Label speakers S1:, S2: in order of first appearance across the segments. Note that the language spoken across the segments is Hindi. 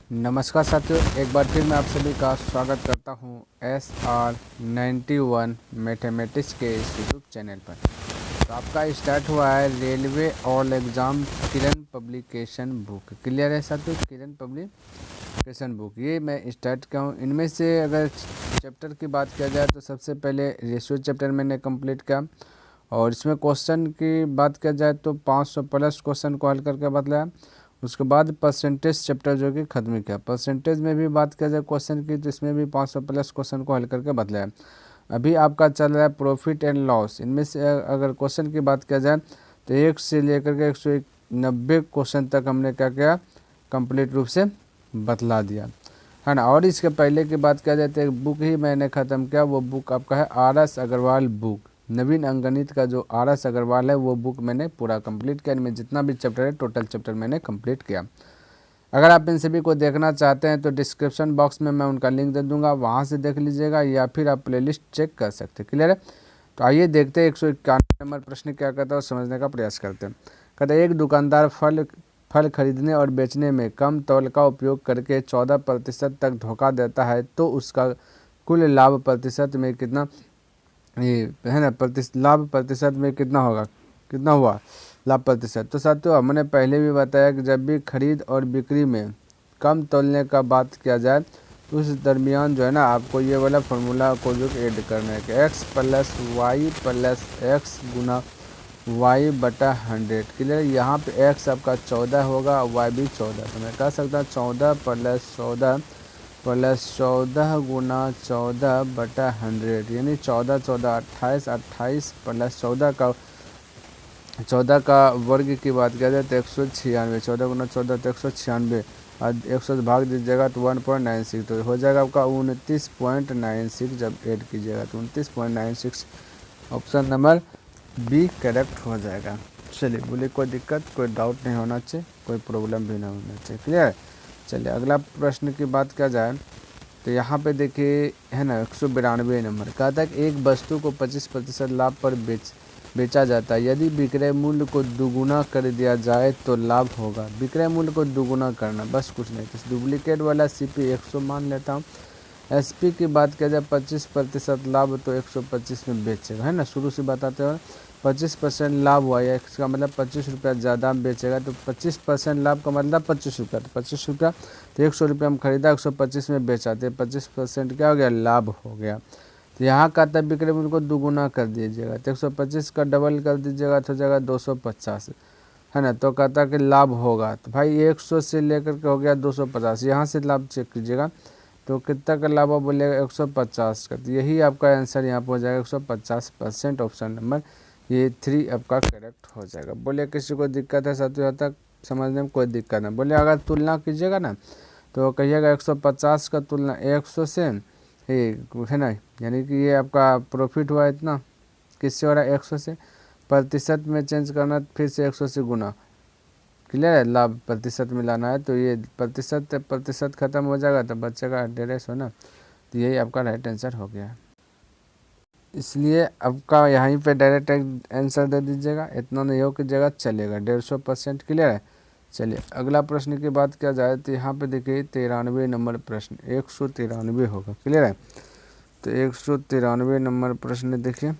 S1: नमस्कार साथियों, एक बार फिर मैं आप सभी का स्वागत करता हूं SR91 मैथमेटिक्स के इस यूट्यूब चैनल पर। तो आपका स्टार्ट हुआ है रेलवे ऑल एग्ज़ाम किरण पब्लिकेशन बुक। क्लियर है साथियों? किरण पब्लिकेशन बुक ये मैं स्टार्ट किया हूँ। इनमें से अगर चैप्टर की बात किया जाए तो सबसे पहले रेशियो चैप्टर मैंने कंप्लीट किया, और इसमें क्वेश्चन की बात किया जाए तो 500 प्लस क्वेश्चन को हल करके बतलाया। उसके बाद परसेंटेज चैप्टर जो कि ख़त्म किया। परसेंटेज में भी बात किया जाए क्वेश्चन की तो इसमें भी 500 प्लस क्वेश्चन को हल करके बतलाया। अभी आपका चल रहा है प्रॉफिट एंड लॉस। इनमें से अगर क्वेश्चन की बात किया जाए तो 1 से लेकर के 190 क्वेश्चन तक हमने क्या किया, कंप्लीट रूप से बतला दिया है ना। और इसके पहले की बात किया जाए तो एक बुक ही मैंने ख़त्म किया, वो बुक आपका है RS अग्रवाल बुक। नवीन अंकगणित का जो RS अग्रवाल है वो बुक मैंने पूरा कंप्लीट किया। इनमें जितना भी चैप्टर है टोटल चैप्टर मैंने कंप्लीट किया। अगर आप इन सभी को देखना चाहते हैं तो डिस्क्रिप्शन बॉक्स में मैं उनका लिंक दे दूंगा, वहाँ से देख लीजिएगा, या फिर आप प्लेलिस्ट चेक कर सकते हैं। क्लियर है? तो आइए देखते हैं 191 नंबर प्रश्न क्या कहता है और समझने का प्रयास करते हैं। कहते हैं एक दुकानदार फल खरीदने और बेचने में कम तौल का उपयोग करके 14% तक धोखा देता है तो उसका कुल लाभ प्रतिशत में कितना, ये है ना, लाभ प्रतिशत में कितना होगा, कितना हुआ लाभ प्रतिशत। तो साथियों हमने पहले भी बताया कि जब भी खरीद और बिक्री में कम तोलने का बात किया जाए तो उस दरमियान जो है ना आपको ये वाला फार्मूला को जो ऐड करना है कि x plus y plus x गुना वाई बटा 100। क्लियर? यहाँ पे x आपका 14 होगा, y भी 14, तो मैं कह सकता हूँ 14 प्लस 14 प्लस 14 गुना 14 बटा 100, यानी 14 14 28, 28 प्लस 14 का वर्ग की बात किया जाए तो 196। 14 गुना 14 तो 196, और 100 से भाग दीजिएगा तो 1.96, तो हो जाएगा आपका 29.96। जब ऐड कीजिएगा तो 29.96, ऑप्शन नंबर बी करेक्ट हो जाएगा। चलिए बोलिए, कोई दिक्कत, कोई डाउट नहीं होना चाहिए, कोई प्रॉब्लम भी नहीं होना चाहिए। क्लियर है? चलिए अगला प्रश्न की बात किया जाए तो यहाँ पे देखिए है ना 192 नंबर। कहता है कि एक वस्तु को 25% लाभ पर बेचा जाता है। यदि विक्रय मूल्य को दुगुना कर दिया जाए तो लाभ होगा। विक्रय मूल्य को दुगुना करना, बस कुछ नहीं। तो डुप्लीकेट वाला CP 100 मान लेता हूँ। SP की बात किया जाए 25% लाभ तो 125 में बेचेगा, है ना। शुरू से बताते हो 25% लाभ हुआ है, इसका मतलब 25 रुपया ज़्यादा में बेचेगा। तो 25% लाभ का मतलब 25 रुपया, तो 25 रुपया तो 100 रुपया में खरीदा, 125 में बेचा, तो 25% क्या हो गया, लाभ हो गया। तो यहाँ का तब विक्रय मूल्य को दुगुना कर दीजिएगा तो 125 का डबल कर दीजिएगा तो हो जाएगा 250, है ना। तो कहता कि लाभ होगा, तो भाई 100 से लेकर के हो गया 250, यहाँ से लाभ चेक कीजिएगा तो कितना का लाभ बोलेगा 150 का। तो यही आपका आंसर यहाँ पर हो जाएगा 150%, ऑप्शन नंबर ये 3 आपका करेक्ट हो जाएगा। बोले किसी को दिक्कत है साथियों, तक समझने में कोई दिक्कत नहीं। बोले अगर तुलना कीजिएगा ना तो कहिएगा 150 का तुलना 100 से, है ना, यानी कि ये आपका प्रॉफिट हुआ इतना, किससे हो रहा है 100 से, प्रतिशत में चेंज करना, फिर से 100 से गुना। क्लियर है? लाभ प्रतिशत में लाना है तो ये प्रतिशत खत्म हो जाएगा तो बचेगा 150 ना। तो यही आपका राइट आंसर हो गया। इसलिए आपका यहीं पे डायरेक्ट आंसर दे दीजिएगा, इतना नहीं हो कीजिएगा, चलेगा 150%। क्लियर है? चलिए अगला प्रश्न की बात किया जाए तो यहाँ पे देखिए 93 नंबर प्रश्न, 193 होगा। क्लियर है? तो 193 नंबर प्रश्न देखिए,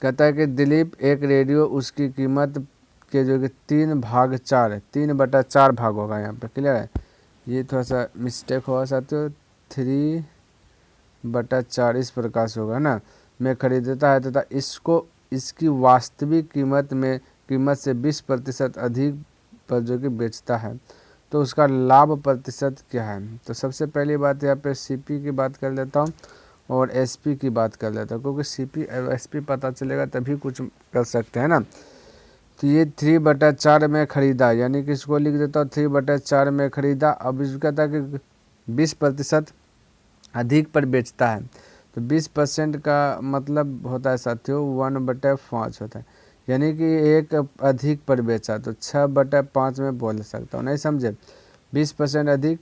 S1: कहता है कि दिलीप एक रेडियो, उसकी कीमत के जो कि 3/4 है, 3/4 भाग होगा यहाँ पे। क्लियर है? ये थोड़ा सा मिस्टेक होगा साथियों, 3/4 इस प्रकार से होगा ना, में खरीदता है तथा इसको इसकी वास्तविक कीमत से 20% अधिक पर जो कि बेचता है तो उसका लाभ प्रतिशत क्या है। तो सबसे पहली बात यहाँ पे CP की बात कर लेता हूँ और SP की बात कर लेता हूँ, क्योंकि CP और SP पता चलेगा तभी कुछ कर सकते हैं ना। तो ये 3/4 में खरीदा, यानी कि इसको लिख देता हूँ 3/4 में खरीदा। अब इसको कहता है कि 20% अधिक पर बेचता है, तो 20% का मतलब होता है साथियों 1/5 होता है, यानी कि एक अधिक पर बेचा तो 6/5 में बोल सकता हूँ, नहीं समझे। 20% अधिक,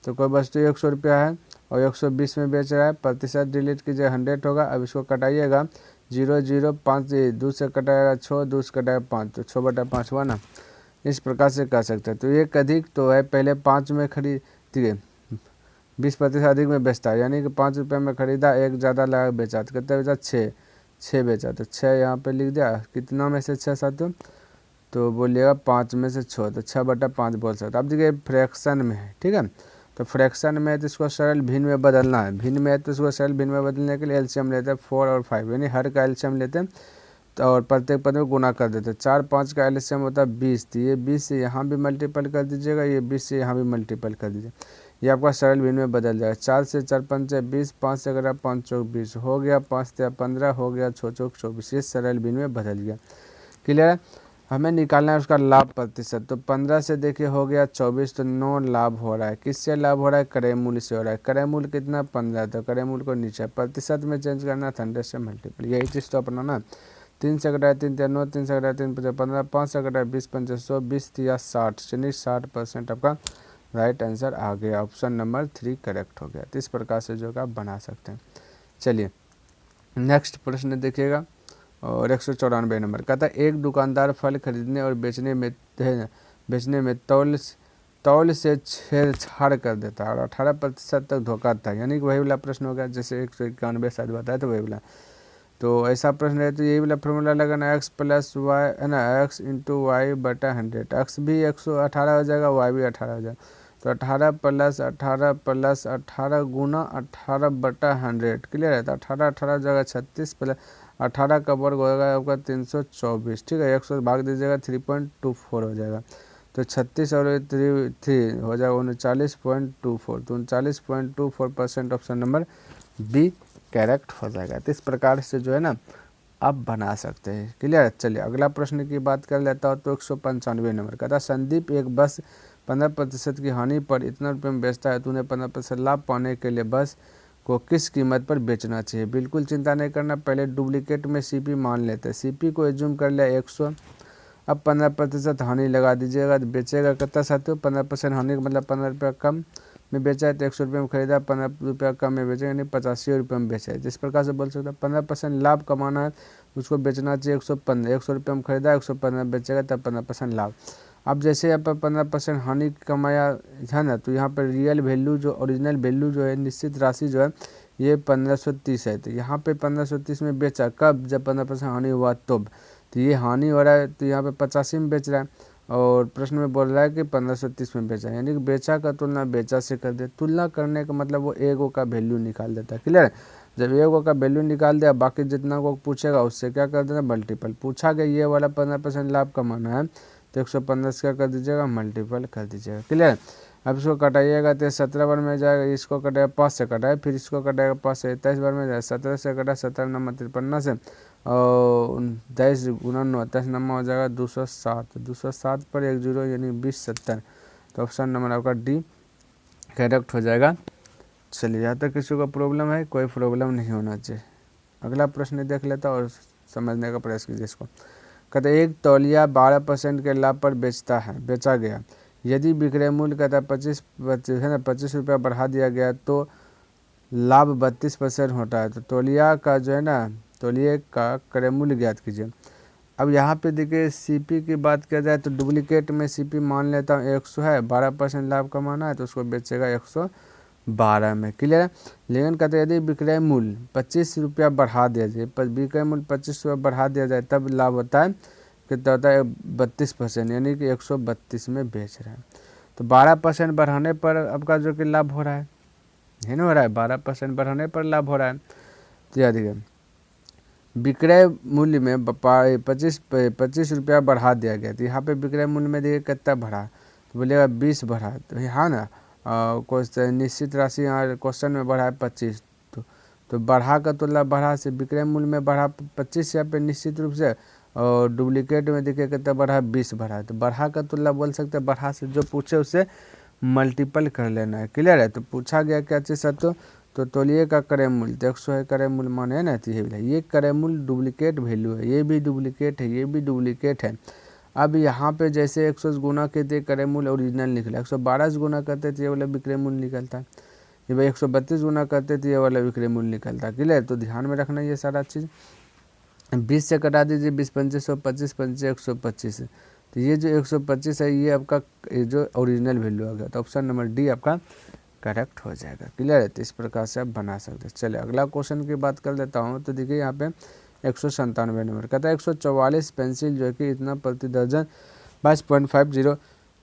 S1: तो कोई वस्तु 100 रुपया है और 120 में बेच रहा है, प्रतिशत डिलीट कीजिए 100 होगा। अब इसको कटाइएगा 0 0 5, 2 से कटाएगा 6, 2 से कटाएगा 5, तो 6/5 हुआ ना। इस प्रकार से कर सकते हैं। तो एक अधिक तो है, पहले 5 में खरीदी 20% अधिक में बेचता है, यानी कि 5 रुपये में खरीदा, एक ज़्यादा लगा बेचा, तो कितना बेचा 6 बेचा, तो 6 यहाँ पे लिख दिया। कितना में से 6 साथियों, तो बोलिएगा 5 में से 6, तो 6/5 बोल सकते। अब देखिए फ्रैक्शन में है, ठीक है, तो फ्रैक्शन में है तो इसको सरल भिन्न में बदलना है, भिन्न में है तो इसको सरल भिन्न में बदलने के लिए एलसीएम लेते हैं 4 और 5, यानी हर का एलसीएम लेते हैं तो और प्रत्येक पद में गुना कर देते हैं। 4 5 का एलसीएम होता है 20, तो ये 20 से यहाँ भी मल्टीपल कर दीजिएगा, ये 20 से यहाँ भी मल्टीपल कर दीजिए, ये आपका सरल भिन्न में बदल जाएगा। 4 से 4 पंचे 20, 5 से अगर 5 चौक 20 हो गया, 5 से 15 हो गया, 6 चौक 24, ये सरल भिन्न में बदल गया। क्लियर है। हमें निकालना है उसका लाभ प्रतिशत, तो 15 से देखिए हो गया 24, तो 9 लाभ हो रहा है। किससे लाभ हो रहा है, क्रय मूल्य से हो रहा है। क्रय मूल्य कितना 15, तो क्रय मूल्य को नीचे प्रतिशत में चेंज करना, 100 से मल्टीपल, यही चीज़ तो अपना ना। 3 से घटाया 3 3 9, 3 से घटाया 3 5 15, 5 से घटाया 20 5 100, 20 या 60, यानी 60% आपका राइट आंसर आ गया। ऑप्शन नंबर 3 करेक्ट हो गया। तो इस प्रकार से जो आप बना सकते हैं। चलिए नेक्स्ट प्रश्न देखिएगा, और 194 नंबर कहता है, एक दुकानदार फल खरीदने और बेचने में तौल से छेड़छाड़ कर देता है और 18% तक धोखा था, यानी कि वही वाला प्रश्न हो गया जैसे 191 शायद बताया तो वही वाला। तो ऐसा प्रश्न है तो यही वाला फॉर्मूला लगाना, एक्स प्लस वाई है ना, एक्स इंटू वाई बटा 100, एक्स भी 118 हो जाएगा, वाई भी 18 हो जाएगा, तो 18 प्लस 18 गुना 18 बटा 100, क्लियर है। तो 18 18 जगह 36 प्लस 18 का वर्ग हो जाएगा आपका 324, ठीक है, 100 भाग दीजिएगा 3.24 हो जाएगा, तो 36 और 3 हो जाएगा 39.24, तो 39.24% ऑप्शन नंबर बी करेक्ट हो जाएगा। तो इस प्रकार से जो है ना आप बना सकते हैं। क्लियर। चलिए अगला प्रश्न की बात कर लेता हूँ, तो 195 नंबर कहता है, संदीप एक बस 15% की हानि पर इतना रुपये में बेचता है, तो उन्हें 15% लाभ पाने के लिए बस को किस कीमत पर बेचना चाहिए। बिल्कुल चिंता नहीं करना, पहले डुप्लीकेट में सीपी मान लेते हैं, सीपी को एज्यूम कर लिया 100, अब 15% हानि लगा दीजिएगा, तो बेचेगा कितना साथियों, 15% हानि का मतलब 15 रुपया कम में बेचा है, तो 100 रुपये में खरीदा, 15 रुपया कम में बेचेगा, यानी 85 रुपये में बेचा है। जिस प्रकार से बोल सकते हैं 15% लाभ कमाना है, उसको बेचना चाहिए 115, 100 रुपये में खरीदा, 115 बेचेगा, तब 15% लाभ। अब जैसे यहाँ पर 15% हानि कमाया है ना, तो यहाँ पर रियल वैल्यू जो ओरिजिनल वैल्यू जो है, निश्चित राशि जो है ये 1530 है, तो यहाँ पे 1530 में बेचा, कब, जब 15% हानि हुआ तब, तो ये हानि हो रहा है, तो यहाँ पे 85 में बेच रहा है, और प्रश्न में बोल रहा है कि 1530 में बेचा, यानी कि बेचा का तुलना बेचा से कर दे। तुलना करने का मतलब वो एगो का वैल्यू निकाल देता है। क्लियर है। जब एगो का वैल्यू निकाल दिया, बाकी जितना को पूछेगा उससे क्या कर देना, मल्टीपल। पूछा गया ये वाला 15% लाभ कमाना है, तो 115 से क्या कर दीजिएगा, मल्टीपल कर दीजिएगा। क्लियर। अब इसको कटाइएगा तो 17 बार में जाएगा, इसको कटाएगा 5 से कटाए, फिर इसको कटाएगा 5 से 27 बार में जाएगा, 17 से कटा 17 नंबर 53 से, और 23 गुना 9 23 नंबर हो जाएगा 207, 207 पर 1 0 यानी 2070, तो ऑप्शन नंबर आपका डी करेक्ट हो जाएगा। चलिए यहाँ तक किसी को प्रॉब्लम है, कोई प्रॉब्लम नहीं होना चाहिए। अगला प्रश्न देख लेता और समझने का प्रयास कीजिए इसको। कहते एक तौलिया 12% के लाभ पर बेचा गया, यदि विक्रय मूल्य कहता है 25 है ना 25 रुपया बढ़ा दिया गया तो लाभ 32% होता है। तो तौलिया का जो है ना, तौलिए का क्रय मूल्य ज्ञात कीजिए। अब यहाँ पे देखिए सीपी की बात किया जाए तो डुप्लीकेट में सीपी मान लेता हूँ 100 है, 12% लाभ कमाना है, तो उसको बेचेगा 112 में। क्लियर है। लेकिन कहते यदि विक्रय मूल्य 25 रुपया बढ़ा दिया जाए, विक्रय मूल्य 25 रुपया बढ़ा दिया जाए, तब लाभ होता है कितना होता है 32%, यानी कि 132 में बेच रहा है। तो 12% बढ़ाने पर आपका जो कि लाभ हो रहा है ना, हो रहा है 12% बढ़ाने पर लाभ हो रहा है। तो याद रखिए विक्रय मूल्य में 25 रुपया बढ़ा दिया गया, तो यहाँ पे विक्रय मूल्य में देखिए कितना बढ़ा, तो बोलेगा 20 बढ़ा, तो यहाँ ना निश्चित राशि यहाँ क्वेश्चन में बढ़ा है 25, तो बढ़ा का तुलना बढ़ा से, विक्रय मूल्य में बढ़ा 25 यहाँ पे निश्चित रूप से, और डुप्लीकेट में देखिए कितना बढ़ा 20 बढ़ा, तो बढ़ा का तुलना बोल सकते हैं बढ़ा से, जो पूछे उससे मल्टीपल कर लेना है। क्लियर है। तो पूछा गया क्या चीज़ सत्य, तो तौलिए का क्रय मूल्य 100 है, क्रय मूल्य माने ना, तो ये क्रय मूल्य डुप्लीकेट वैल्यू है, ये भी डुप्लीकेट है, ये भी डुप्लीकेट है। अब यहाँ पे जैसे 100 गुना करते क्रय मूल्य ओरिजिनल निकला, 112 से गुना करते थे ये वाला विक्रय मूल्य निकलता है, ये भाई 132 गुना करते थे ये वाला विक्रय मूल्य निकलता है। क्लियर। तो ध्यान में रखना ये सारा चीज़। 20 से कटा दीजिए, 20 पंचे 100, 25 पंचे 125, तो ये जो 125 है ये आपका जो ओरिजिनल वैल्यू आ गया, तो ऑप्शन नंबर डी आपका करेक्ट हो जाएगा। क्लियर है, तो इस प्रकार से आप बना सकते हैं। चलिए अगला क्वेश्चन की बात कर लेता हूँ। तो देखिए यहाँ पे 197 नंबर कहता है 144 पेंसिल जो कि इतना प्रति दर्जन 22.50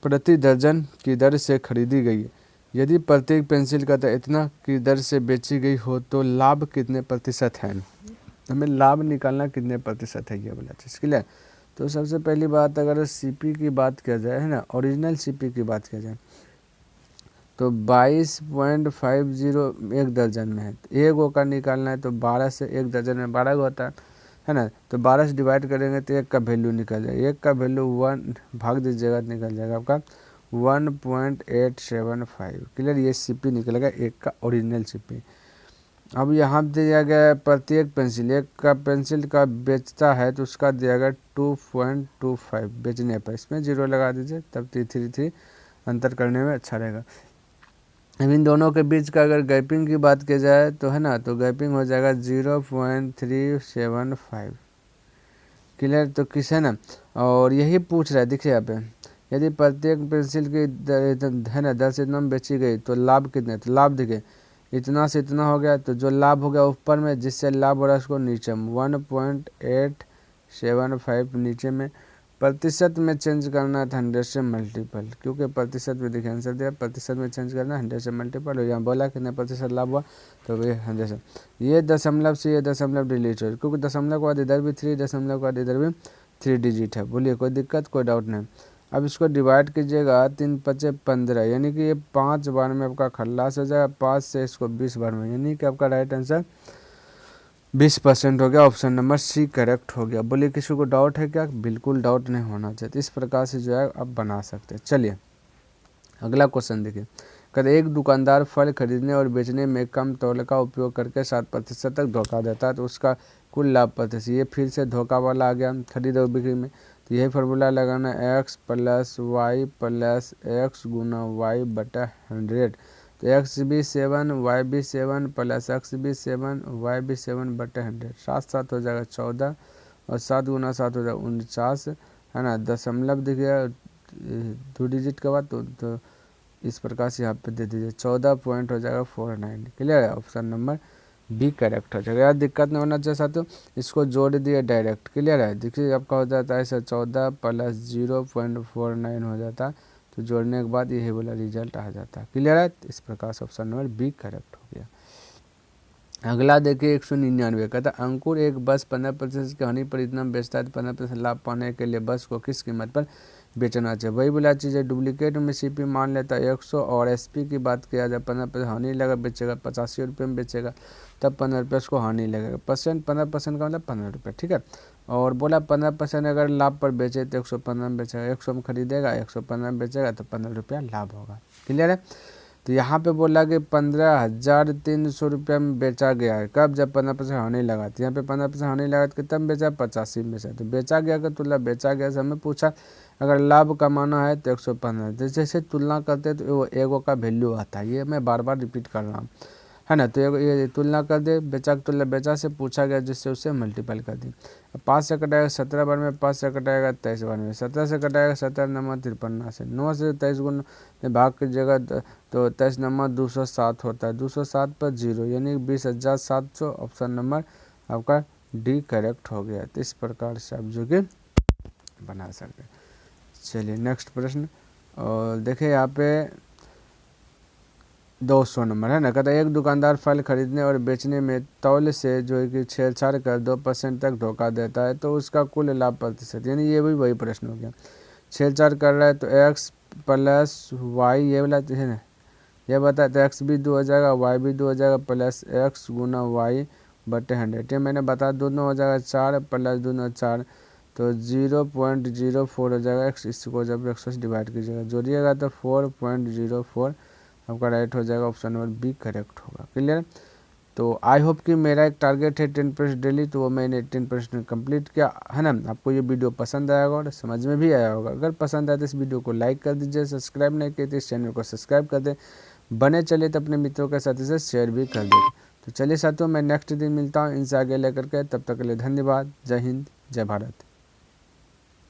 S1: प्रति दर्जन की दर से खरीदी गई है। यदि प्रत्येक पेंसिल का इतना की दर से बेची गई हो तो लाभ कितने प्रतिशत है। हमें लाभ निकालना कितने प्रतिशत है ये बोला चीज़। क्लियर, तो सबसे पहली बात अगर सीपी की बात किया जाए है ना, ओरिजिनल सीपी की बात किया जाए तो 22.50 एक दर्जन में है, तो एक गो का निकालना है तो 12 से, एक दर्जन में 12 गो होता है ना, तो 12 से डिवाइड करेंगे तो एक का वैल्यू निकल जाएगा, एक का वैल्यू 1 भाग दीजिएगा निकल जाएगा आपका 1.875। क्लियर, ये सीपी निकलेगा एक का ओरिजिनल सीपी। अब यहाँ दिया गया है प्रत्येक पेंसिल, एक का पेंसिल का बेचता है तो उसका दिया गया 2.25 बेचने पर, इसमें 0 लगा दीजिए तब 3 अंतर करने में अच्छा रहेगा। अब इन दोनों के बीच का अगर गैपिंग की बात की जाए तो है ना, तो गैपिंग हो जाएगा 0.375। क्लियर, तो किस है ना, और यही पूछ रहा है देखिए यहाँ पे, यदि प्रत्येक पेंसिल की है ना 10 इतना में बेची गई तो लाभ कितने, तो लाभ देखिए इतना से इतना हो गया, तो जो लाभ हो गया ऊपर में, जिससे लाभ हो रहा है उसको नीचे में 1.875 नीचे में। प्रतिशत में चेंज करना है 100 से मल्टीपल, क्योंकि प्रतिशत में देखिए आंसर दिया, प्रतिशत में चेंज करना 100 से मल्टीपल, और यहाँ बोला कितने प्रतिशत लाभ हुआ तो ये 100 से, ये दशमलव से ये दशमलव डिलीट हो, क्योंकि दशमलव के बाद इधर भी 3, दशमलव के बाद इधर भी 3 डिजिट है। बोलिए कोई दिक्कत, कोई डाउट नहीं। अब इसको डिवाइड कीजिएगा 3 5 15, यानी कि ये 5 बार में आपका खल्लास हो जाएगा, 5 से इसको 20 बार में, यानी कि आपका राइट आंसर 20% हो गया। ऑप्शन नंबर सी करेक्ट हो गया। बोलिए किसी को डाउट है क्या, बिल्कुल डाउट नहीं होना चाहिए। इस प्रकार से जो है आप बना सकते हैं। चलिए अगला क्वेश्चन देखिए, कहते एक दुकानदार फल खरीदने और बेचने में कम तौल का उपयोग करके 7% तक धोखा देता है तो उसका कुल लाभ प्रतिशत, ये फिर से धोखा वाला आ गया खरीद और बिक्री में। तो यही फार्मूला लगाना x + y + x गुना y बटा 100, तो x भी 7 y भी 7 + x भी 7 y भी 7 बटे 100, 7 7 हो जाएगा 14 और 7 गुना 7 हो जाएगा 49 है ना, दशमलव देखिए 2 डिजिट के बाद, तो इस प्रकार से यहाँ पे दे दीजिए 14 पॉइंट हो जाएगा 49। क्लियर है, ऑप्शन नंबर बी करेक्ट हो जाएगा। यार दिक्कत नहीं होना चाहिए साथियों, इसको जोड़ दिए डायरेक्ट। क्लियर है, देखिए आपका हो जाता है ऐसे 14 + 0.49 हो जाता है, तो जोड़ने के बाद यही वाला रिजल्ट आ जाता है। क्लियर है, इस प्रकार से ऑप्शन नंबर बी करेक्ट हो गया। अगला देखिए 199 कहता है अंकुर एक बस 15% की हानि पर इतना बेचता है, 15% लाभ पाने के लिए बस को किस कीमत पर बेचना चाहिए। वही बोला चीज़ है, डुप्लीकेट में सीपी मान लेता है 100 और एसपी की बात किया जाए 15% हानि लगा बेचेगा, 85 रुपये में बेचेगा तब 15 रुपये उसको हानि लगेगा। 15% का मतलब 15 रुपये, ठीक है। और बोला 15% अगर लाभ पर बेचे तो 115 में बेचेगा, 100 में खरीदेगा 115 में बेचेगा तो 15 रुपया लाभ होगा। क्लियर है, तो यहाँ पे बोला कि 15,300 रुपये में बेचा गया है, कब, जब 15% हानि लगा, तो यहाँ पे 15% हानि लगा तो कितना बेचा, 85 में बेचा, तो बेचा गया का तुलना बेचा गया से हमें पूछा अगर लाभ कमाना है तो 115, तो जैसे तुलना करते तो वो एगो का वैल्यू आता है, ये मैं बार बार रिपीट कर रहा हूँ है ना। तो ये तुलना कर दे, बेचा की तुलना बेचा से पूछा गया जिससे उससे मल्टीपल कर दी। 5 से कटाएगा 17 बार में, 5 से कटाएगा 23 बार में, 17 से कटाएगा 17 नंबर 53 से, 9 से 23 गुना में भाग की जगह तो 23 नंबर 207 होता है, 207 पर 0 यानी 20,700। ऑप्शन नंबर आपका डी करेक्ट हो गया। तो इस प्रकार से आप जो कि बना सकते हैं। चलिए नेक्स्ट प्रश्न, और देखिए यहाँ पे 200 नंबर है ना, कहता है एक दुकानदार फल खरीदने और बेचने में तौल से जो है कि छेड़छाड़ कर 2% तक धोखा देता है तो उसका कुल लाभ प्रतिशत, यानी ये भी वही प्रश्न हो गया। छेड़छाड़ कर रहा है तो x + y ये वाला है ना, ये बताया तो x भी 2 हो जाएगा y भी 2 हो जाएगा प्लस x गुना y बटे 100, ये मैंने बताया दोनों हो जाएगा 4 + दोनों 4 तो 0.04 हो जाएगा x, इसको जब 100 से डिवाइड कीजिएगा जोड़िएगा तो 4.04 आपका राइट हो जाएगा। ऑप्शन नंबर बी करेक्ट होगा। क्लियर, तो आई होप कि मेरा एक टारगेट है 10% डेली, तो वो मैंने 10% कंप्लीट किया है ना। आपको ये वीडियो पसंद आया होगा और समझ में भी आया होगा। अगर पसंद आए तो इस वीडियो को लाइक कर दीजिए, सब्सक्राइब नहीं किए तो इस चैनल को सब्सक्राइब कर दें, बने चले तो अपने मित्रों के साथ इसे शेयर भी कर दें। तो चलिए साथियों, मैं नेक्स्ट दिन मिलता हूँ इनसे आगे लेकर के, तब तक के लिए धन्यवाद। जय हिंद, जय भारत।